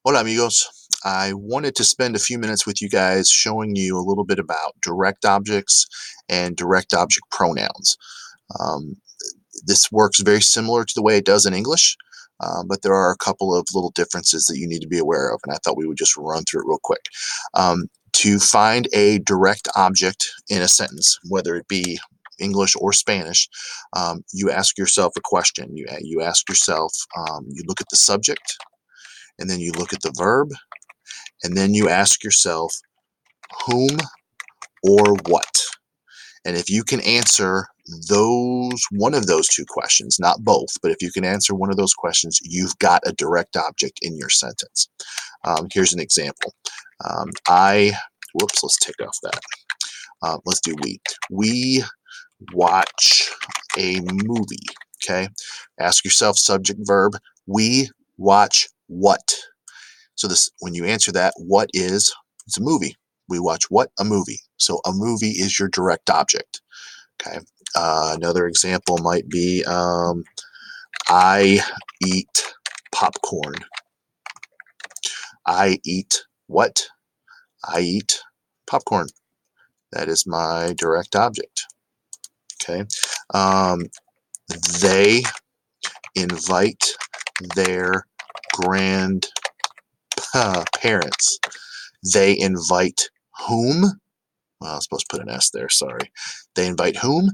Hola amigos. I wanted to spend a few minutes with you guys showing you a little bit about direct objects and direct object pronouns. Um, this works very similar to the way it does in English, but there are a couple of little differences that you need to be aware of, and I thought we would just run through it real quick. To find a direct object in a sentence, whether it be English or Spanish, you ask yourself a question. You ask yourself, you look at the subject, and then you look at the verb, and then you ask yourself whom or what. And if you can answer one of those two questions, not both, but if you can answer one of those questions, you've got a direct object in your sentence. Here's an example. Whoops, let's take off that. Let's do we. We watch a movie. Okay. Ask yourself subject verb. We watch what? So when you answer that, what is, it's a movie. We watch what? A movie. So a movie is your direct object. Okay. Another example might be, I eat popcorn. I eat what? I eat popcorn. That is my direct object. Okay. Um, they invite their grandparents. They invite whom? Well, I was supposed to put an S there, sorry. They invite whom?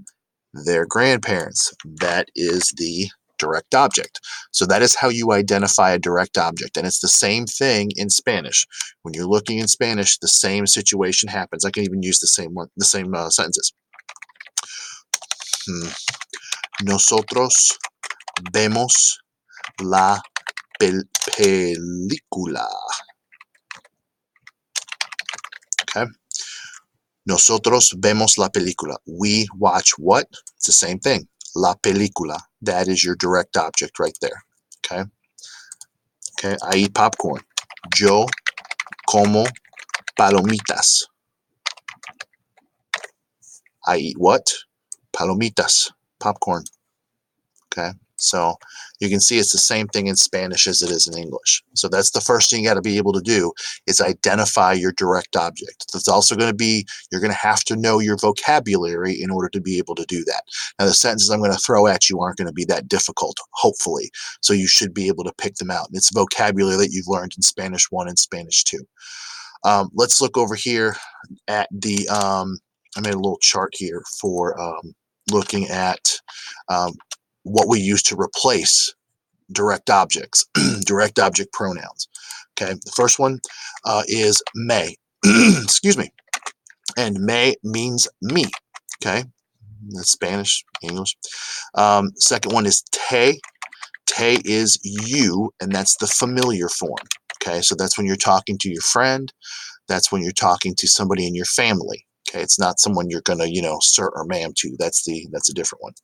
Their grandparents. That is the direct object. So that is how you identify a direct object. And it's the same thing in Spanish. When you're looking in Spanish, the same situation happens. I can even use the same sentences. Nosotros vemos la película. Okay. Nosotros vemos la película. We watch what? It's the same thing. La película. That is your direct object right there. Okay. Okay. I eat popcorn. Yo como palomitas. I eat what? Palomitas. Popcorn. Okay. So you can see it's the same thing in Spanish as it is in English. So that's the first thing you got to be able to do is identify your direct object. That's also going to be, you're going to have to know your vocabulary in order to be able to do that. Now the sentences I'm going to throw at you aren't going to be that difficult, hopefully. So you should be able to pick them out. It's vocabulary that you've learned in Spanish 1 and Spanish 2. Let's look over here at the, I made a little chart here for looking at what we use to replace direct objects, direct object pronouns. Okay, the first one is may. Excuse me. And may means me. Okay, that's Spanish, English. Second one is te. Te is you, and that's the familiar form. Okay, so that's when you're talking to your friend. That's when you're talking to somebody in your family. Okay, it's not someone you're gonna, sir or ma'am to. That's a different one.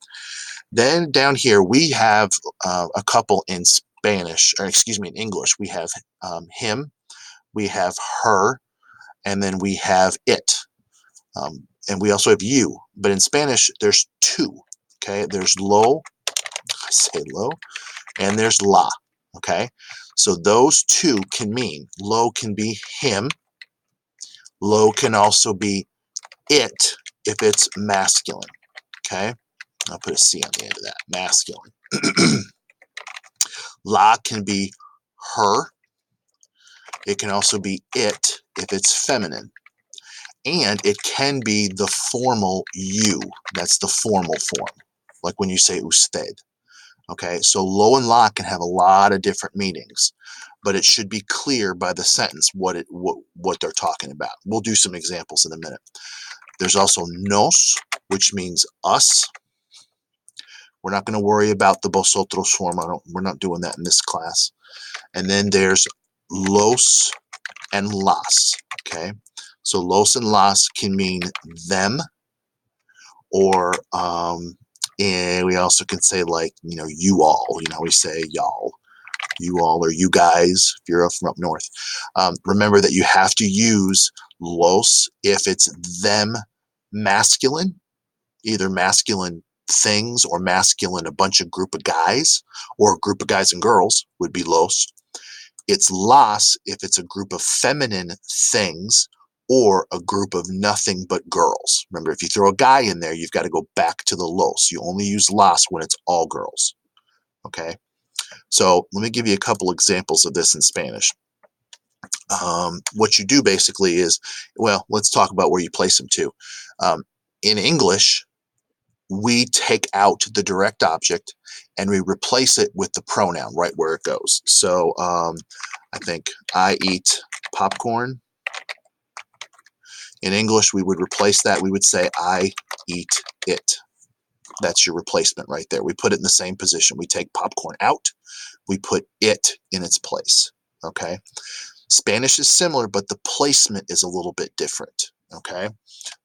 Then down here we have a couple in Spanish, or excuse me, in English. We have him, we have her, and then we have it. And we also have you. But in Spanish, there's two. Okay, there's lo, I say lo, and there's la. Okay, so those two can mean, lo can be him, lo can also be it if it's masculine. Okay, I'll put a C on the end of that, masculine. La can be her. It can also be it if it's feminine. And it can be the formal you. That's the formal form, like when you say usted. Okay, so lo and la can have a lot of different meanings, but it should be clear by the sentence what they're talking about. We'll do some examples in a minute. There's also nos, which means us. We're not going to worry about the vosotros form. We're not doing that in this class. And then there's los and las. Okay, so los and las can mean them, or and we also can say, like, you all. We say y'all, you all, or you guys if you're from up north. Remember that you have to use los if it's them masculine, either masculine things or masculine a bunch of group of guys, or a group of guys and girls would be los. It's las if it's a group of feminine things or a group of nothing but girls. Remember, if you throw a guy in there, you've got to go back to the los. You only use las when it's all girls. Okay? So let me give you a couple examples of this in Spanish. What you do basically is, well, let's talk about where you place them too. In English, we take out the direct object and we replace it with the pronoun right where it goes. So I think I eat popcorn. In English, we would replace that. We would say I eat it. That's your replacement right there. We put it in the same position. We take popcorn out. We put it in its place. Okay. Spanish is similar, but the placement is a little bit different. Okay.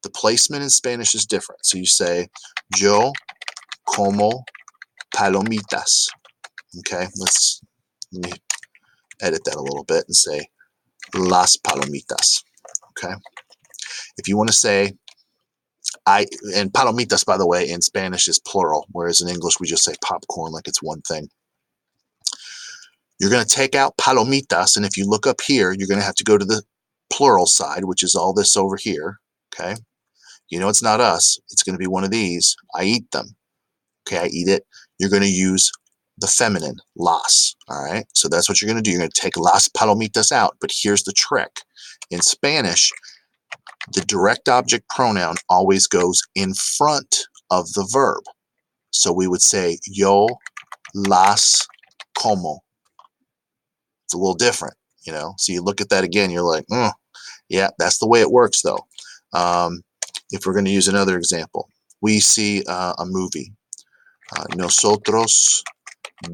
The placement in Spanish is different. So you say, yo como palomitas. Okay. Let me edit that a little bit and say las palomitas. Okay. If you want to say, and palomitas, by the way, in Spanish is plural, whereas in English we just say popcorn like it's one thing. You're going to take out palomitas, and if you look up here, you're going to have to go to the plural side, which is all this over here. Okay. You know it's not us. It's going to be one of these. I eat them. Okay, I eat it. You're going to use the feminine, las. All right, so that's what you're going to do. You're going to take las palomitas out, but here's the trick. In Spanish, the direct object pronoun always goes in front of the verb. So we would say, yo las como. It's a little different, you know. So you look at that again, you're like, yeah, that's the way it works, though. If we're going to use another example, we see a movie. Nosotros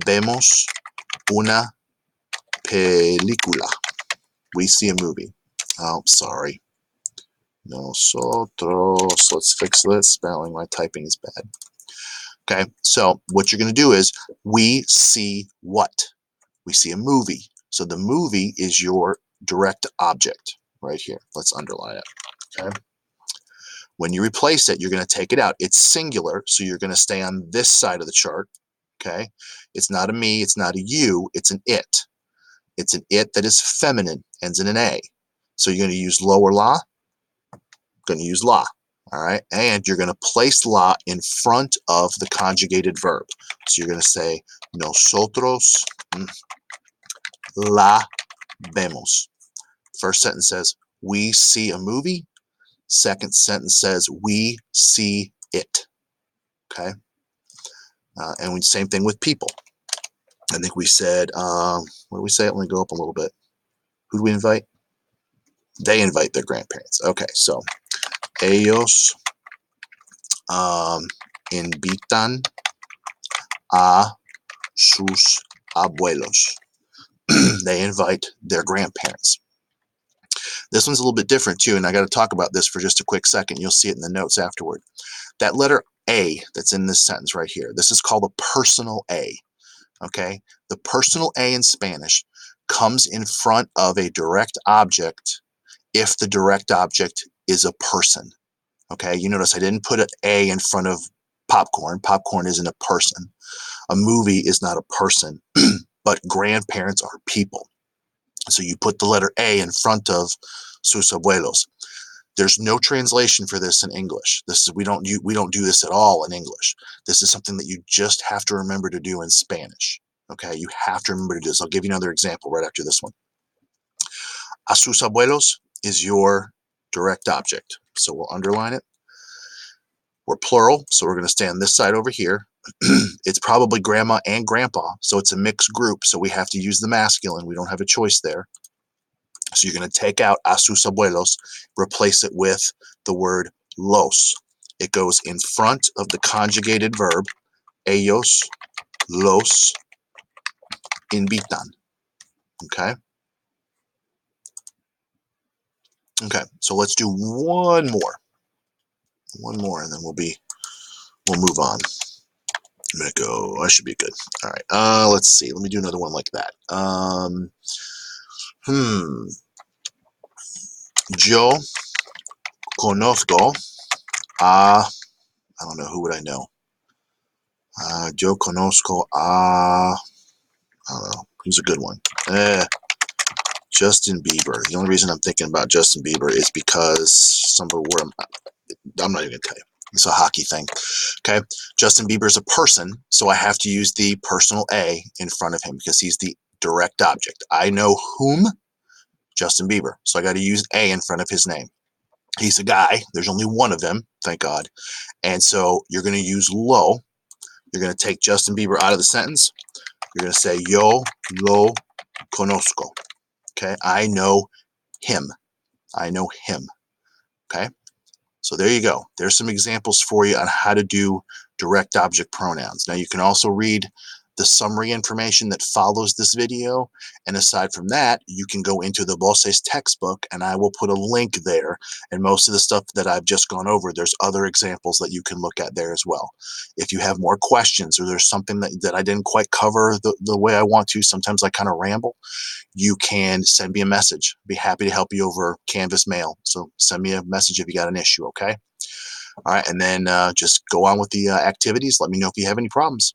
vemos una película. We see a movie. Oh, sorry. Nosotros. Let's fix this spelling. My typing is bad. Okay, so what you're going to do is we see what? We see a movie. So the movie is your direct object right here. Let's underline it. Okay. When you replace it, you're going to take it out. It's singular, so you're going to stay on this side of the chart. Okay. It's not a me, it's not a you, it's an it. It's an it that is feminine, ends in an A. So you're going to use lower la, going to use la. All right. And you're going to place la in front of the conjugated verb. So you're going to say nosotros la vemos. First sentence says, we see a movie. Second sentence says, we see it. Okay. And same thing with people. I think we said, what do we say? Let me go up a little bit. Who do we invite? They invite their grandparents. Okay, so ellos invitan a sus abuelos. They invite their grandparents. This one's a little bit different too, and I got to talk about this for just a quick second. You'll see it in the notes afterward. That letter A that's in this sentence right here, this is called a personal A. Okay, the personal A in Spanish comes in front of a direct object if the direct object is a person. Okay, you notice I didn't put an A in front of popcorn. Popcorn isn't a person. A movie is not a person, but grandparents are people. So you put the letter A in front of sus abuelos. There's no translation for this in English. We don't do this at all in English. This is something that you just have to remember to do in Spanish. Okay, you have to remember to do this. I'll give you another example right after this one. A sus abuelos is your direct object. So we'll underline it. We're plural, so we're going to stay on this side over here. It's probably grandma and grandpa, so it's a mixed group, so we have to use the masculine. We don't have a choice there. So you're going to take out a sus abuelos, replace it with the word los. It goes in front of the conjugated verb, ellos los invitan. Okay? Okay, so let's do one more. One more, and then we'll move on. I'm going to go, I should be good. All right, let's see. Let me do another one like that. Yo conozco a, I don't know, who would I know? Yo conozco a, I don't know, who's a good one? Justin Bieber. The only reason I'm thinking about Justin Bieber is because some of where I'm not even going to tell you. It's a hockey thing. Okay. Justin Bieber is a person, so I have to use the personal A in front of him because he's the direct object. I know whom? Justin Bieber. So I got to use A in front of his name. He's a guy. There's only one of them, thank God. And so you're going to use lo. You're going to take Justin Bieber out of the sentence. You're going to say yo lo conozco. Okay. I know him. I know him. Okay. So there you go. There's some examples for you on how to do direct object pronouns. Now you can also read the summary information that follows this video. And aside from that, you can go into the Bosse's textbook and I will put a link there. And most of the stuff that I've just gone over, there's other examples that you can look at there as well. If you have more questions or there's something that I didn't quite cover the way I want to, sometimes I kind of ramble, you can send me a message. I'd be happy to help you over Canvas Mail. So send me a message if you got an issue, okay? All right, and then just go on with the activities. Let me know if you have any problems.